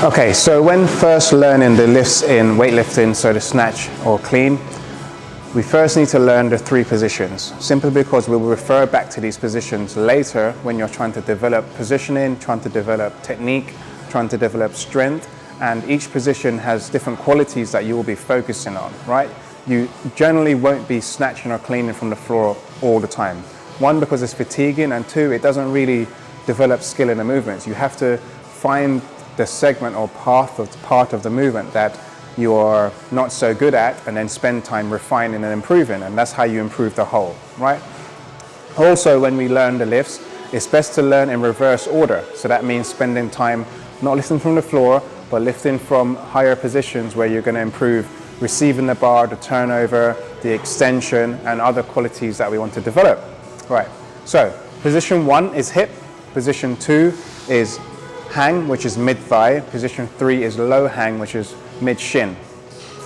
Okay, so when first learning the lifts in weightlifting, so the snatch or clean, we first need to learn the 3 positions, simply because we will refer back to these positions later when you're trying to develop positioning, trying to develop technique, trying to develop strength, and each position has different qualities that you will be focusing on, right? You generally won't be snatching or cleaning from the floor all the time. 1, because it's fatiguing, and 2, it doesn't really develop skill in the movements. You have to find the segment or part of the movement that you're not so good at, and then spend time refining and improving, and that's how you improve the whole, right? Also, when we learn the lifts, it's best to learn in reverse order. So that means spending time not lifting from the floor, but lifting from higher positions where you're going to improve receiving the bar, the turnover, the extension, and other qualities that we want to develop. Right, so position 1 is hip, position 2 is hang, which is mid-thigh, position 3 is low hang, which is mid-shin.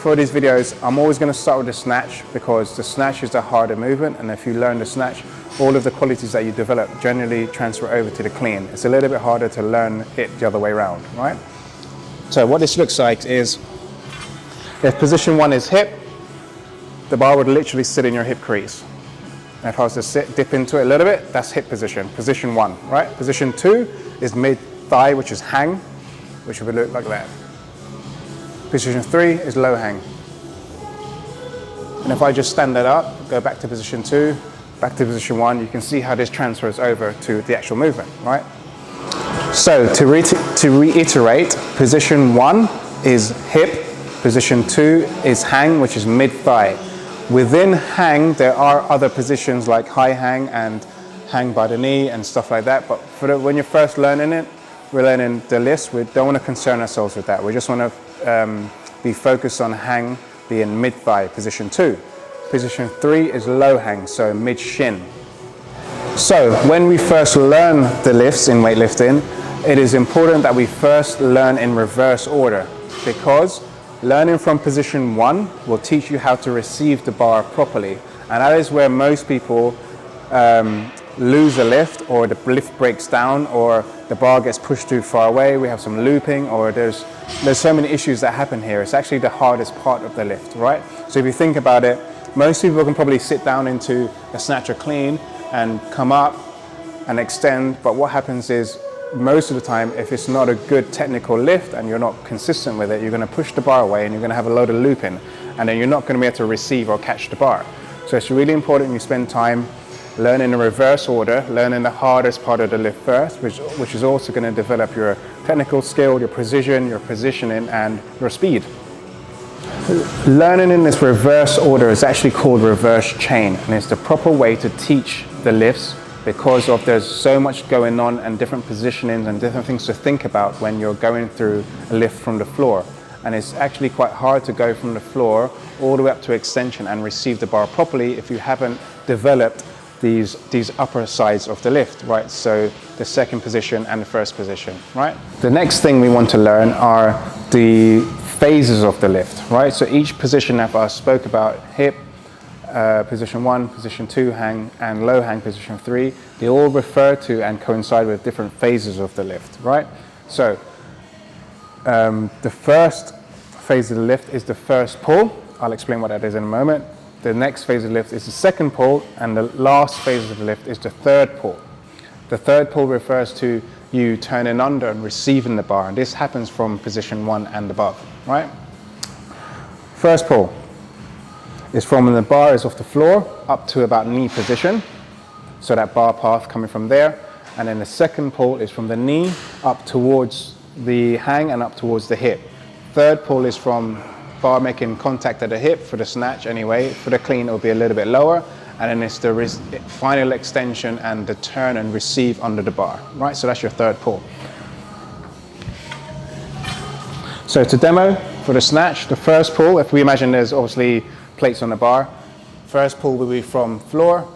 For these videos, I'm always going to start with the snatch, because the snatch is the harder movement, and if you learn the snatch, all of the qualities that you develop generally transfer over to the clean. It's a little bit harder to learn it the other way around, right? So what this looks like is, if position 1 is hip, the bar would literally sit in your hip crease. And if I was to dip into it a little bit, that's hip position, position 1, right? Position 2 is mid-thigh, which is hang, which would look like that. Position 3 is low hang. And if I just stand that up, go back to position 2, back to position 1, you can see how this transfers over to the actual movement, right? So to reiterate, position 1 is hip, position 2 is hang, which is mid-thigh. Within hang, there are other positions like high hang and hang by the knee and stuff like that, but when you're first learning it, we're learning the lifts, we don't want to concern ourselves with that. We just want to be focused on hang being mid-thigh, position 2. Position 3 is low hang, so mid-shin. So when we first learn the lifts in weightlifting, it is important that we first learn in reverse order, because learning from position 1 will teach you how to receive the bar properly. And that is where most people lose a lift, or the lift breaks down, or the bar gets pushed too far away, we have some looping, or there's so many issues that happen here. It's actually the hardest part of the lift, right? So if you think about it, most people can probably sit down into a snatch or clean and come up and extend, but what happens is, most of the time, if it's not a good technical lift and you're not consistent with it, you're going to push the bar away and you're going to have a load of looping, and then you're not going to be able to receive or catch the bar. So it's really important you spend time learning in reverse order, learning the hardest part of the lift first, which is also going to develop your technical skill, your precision, your positioning, and your speed. Learning in this reverse order is actually called reverse chain, and it's the proper way to teach the lifts, because there's so much going on and different positionings and different things to think about when you're going through a lift from the floor. And it's actually quite hard to go from the floor all the way up to extension and receive the bar properly if you haven't developed these upper sides of the lift, right? So the second position and the first position, right? The next thing we want to learn are the phases of the lift, right? So each position that I spoke about, hip, position 1, position 2 hang, and low hang position 3, they all refer to and coincide with different phases of the lift, right? So the first phase of the lift is the first pull. I'll explain what that is in a moment. The next phase of the lift is the second pull, and the last phase of the lift is the third pull. The third pull refers to you turning under and receiving the bar, and this happens from position 1 and above, right? First pull is from when the bar is off the floor up to about knee position, so that bar path coming from there. And then the second pull is from the knee up towards the hang and up towards the hip. Third pull is from bar making contact at the hip for the snatch anyway. For the clean, it'll be a little bit lower. And then it's the final extension and the turn and receive under the bar, right? So that's your third pull. So to demo for the snatch, the first pull, if we imagine there's obviously plates on the bar, first pull will be from floor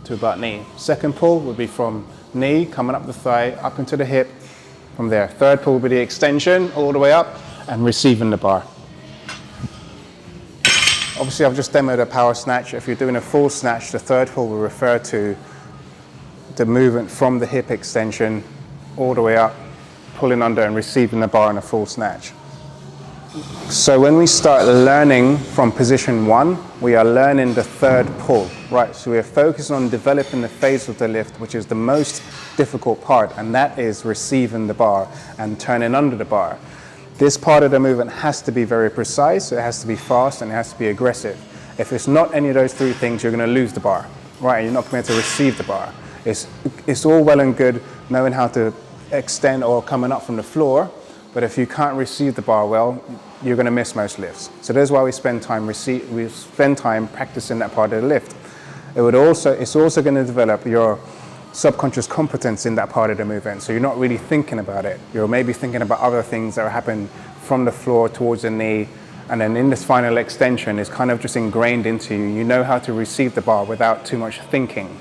to about knee. Second pull will be from knee, coming up the thigh, up into the hip, from there. Third pull will be the extension all the way up and receiving the bar. Obviously, I've just demoed a power snatch. If you're doing a full snatch, the third pull will refer to the movement from the hip extension all the way up pulling under and receiving the bar in a full snatch. So when we start learning from position 1, we are learning the third pull, right? So we are focused on developing the phase of the lift, which is the most difficult part, and that is receiving the bar and turning under the bar. This part of the movement has to be very precise, it has to be fast, and it has to be aggressive. If it's not any of those 3 things, you're going to lose the bar, right? You're not going to be able to receive the bar. It's all well and good knowing how to extend or coming up from the floor, but if you can't receive the bar well, you're going to miss most lifts. So that's why we spend time practicing that part of the lift. It's also going to develop your subconscious competence in that part of the movement. So you're not really thinking about it. You're maybe thinking about other things that happen from the floor towards the knee, and then in this final extension, it's kind of just ingrained into you. You know how to receive the bar without too much thinking.